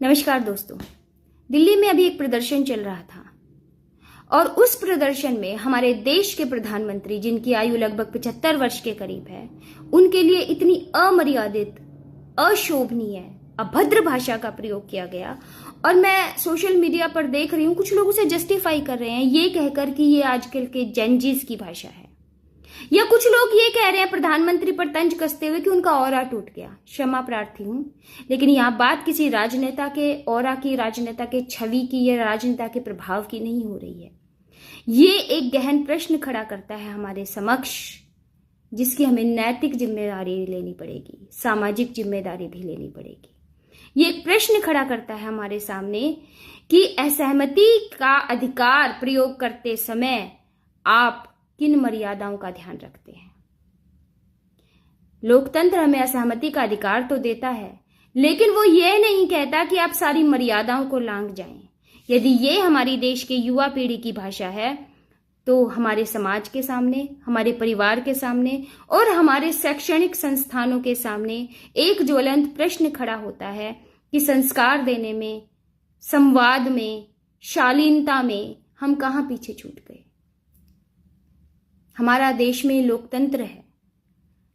नमस्कार दोस्तों। दिल्ली में अभी एक प्रदर्शन चल रहा था और उस प्रदर्शन में हमारे देश के प्रधानमंत्री, जिनकी आयु लगभग 75 वर्ष के करीब है, उनके लिए इतनी अमर्यादित, अशोभनीय, अभद्र भाषा का प्रयोग किया गया। और मैं सोशल मीडिया पर देख रही हूं, कुछ लोग उसे जस्टिफाई कर रहे हैं ये कहकर कि ये आजकल के जेनजीज की भाषा है, या कुछ लोग ये कह रहे हैं प्रधानमंत्री पर तंज कसते हुए कि उनका ऑरा टूट गया। क्षमा प्रार्थी हूं, लेकिन यहाँ बात किसी राजनेता के ऑरा की, राजनेता के छवि की या राजनेता के प्रभाव की नहीं हो रही है। ये एक गहन प्रश्न खड़ा करता है हमारे समक्ष, जिसकी हमें नैतिक जिम्मेदारी लेनी पड़ेगी, सामाजिक जिम्मेदारी भी लेनी पड़ेगी। ये एक प्रश्न खड़ा करता है हमारे सामने कि असहमति का अधिकार प्रयोग करते समय आप किन मर्यादाओं का ध्यान रखते हैं। लोकतंत्र हमें असहमति का अधिकार तो देता है, लेकिन वो ये नहीं कहता कि आप सारी मर्यादाओं को लांघ जाएं। यदि ये हमारी देश के युवा पीढ़ी की भाषा है, तो हमारे समाज के सामने, हमारे परिवार के सामने और हमारे शैक्षणिक संस्थानों के सामने एक ज्वलंत प्रश्न खड़ा होता है कि संस्कार देने में, संवाद में, शालीनता में हम कहां पीछे छूट गए। हमारा देश में लोकतंत्र है,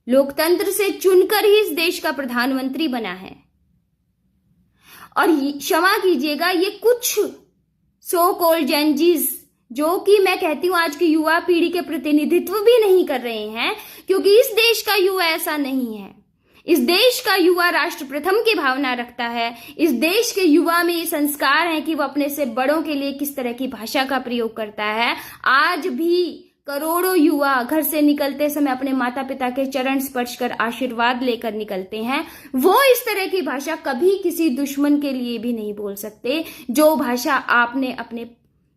लोकतंत्र से चुनकर ही इस देश का प्रधानमंत्री बना है। और क्षमा कीजिएगा, ये कुछ सो कॉल्ड जेनजीज, जो कि मैं कहती हूं आज की युवा पीढ़ी के प्रतिनिधित्व भी नहीं कर रहे हैं, क्योंकि इस देश का युवा ऐसा नहीं है। इस देश का युवा राष्ट्र प्रथम की भावना रखता है। इस देश के युवा में ये संस्कार है कि वो अपने से बड़ों के लिए किस तरह की भाषा का प्रयोग करता है। आज भी करोड़ों युवा घर से निकलते समय अपने माता पिता के चरण स्पर्श कर आशीर्वाद लेकर निकलते हैं। वो इस तरह की भाषा कभी किसी दुश्मन के लिए भी नहीं बोल सकते, जो भाषा आपने अपने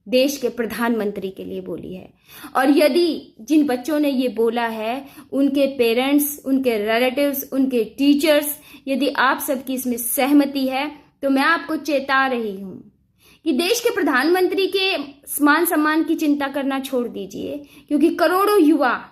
देश के प्रधानमंत्री के लिए बोली है। और यदि जिन बच्चों ने ये बोला है, उनके पेरेंट्स, उनके रिलेटिव्स, उनके टीचर्स, यदि आप सबकी इसमें सहमति है, तो मैं आपको चेता रही हूं कि देश के प्रधानमंत्री के मान सम्मान की चिंता करना छोड़ दीजिए, क्योंकि करोड़ों युवा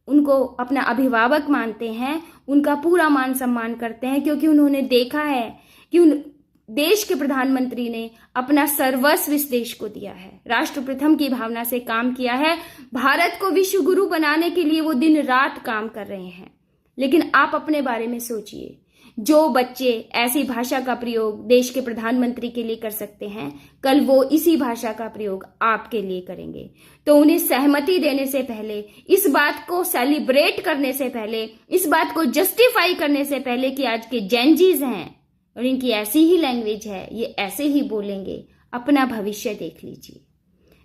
उनको अपना अभिभावक मानते हैं, उनका पूरा मान सम्मान करते हैं, क्योंकि उन्होंने देखा है कि उन देश के प्रधानमंत्री ने अपना सर्वस्व इस देश को दिया है, राष्ट्र प्रथम की भावना से काम किया है। भारत को विश्व गुरु बनाने के लिए वो दिन रात काम कर रहे हैं। लेकिन आप अपने बारे में सोचिए, जो बच्चे ऐसी भाषा का प्रयोग देश के प्रधानमंत्री के लिए कर सकते हैं, कल वो इसी भाषा का प्रयोग आपके लिए करेंगे। तो उन्हें सहमति देने से पहले, इस बात को सेलिब्रेट करने से पहले, इस बात को जस्टिफाई करने से पहले कि आज के जेनजीज हैं और इनकी ऐसी ही लैंग्वेज है, ये ऐसे ही बोलेंगे, अपना भविष्य देख लीजिए।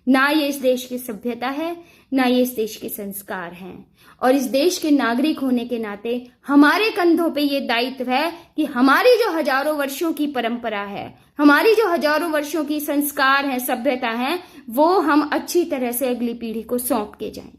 ना ये इस देश की सभ्यता है, ना ये इस देश के संस्कार हैं। और इस देश के नागरिक होने के नाते हमारे कंधों पे ये दायित्व है कि हमारी जो हजारों वर्षों की परंपरा है, हमारी जो हजारों वर्षों की संस्कार है, सभ्यता है, वो हम अच्छी तरह से अगली पीढ़ी को सौंप के जाएं।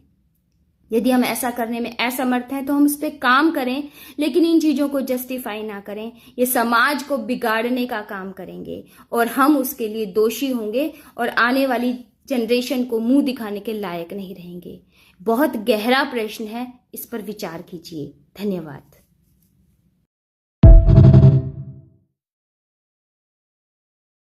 यदि हम ऐसा करने में असमर्थ हैं, तो हम उस पर काम करें, लेकिन इन चीजों को जस्टिफाई ना करें। ये समाज को बिगाड़ने का काम करेंगे और हम उसके लिए दोषी होंगे और आने वाली जनरेशन को मुंह दिखाने के लायक नहीं रहेंगे। बहुत गहरा प्रश्न है, इस पर विचार कीजिए। धन्यवाद।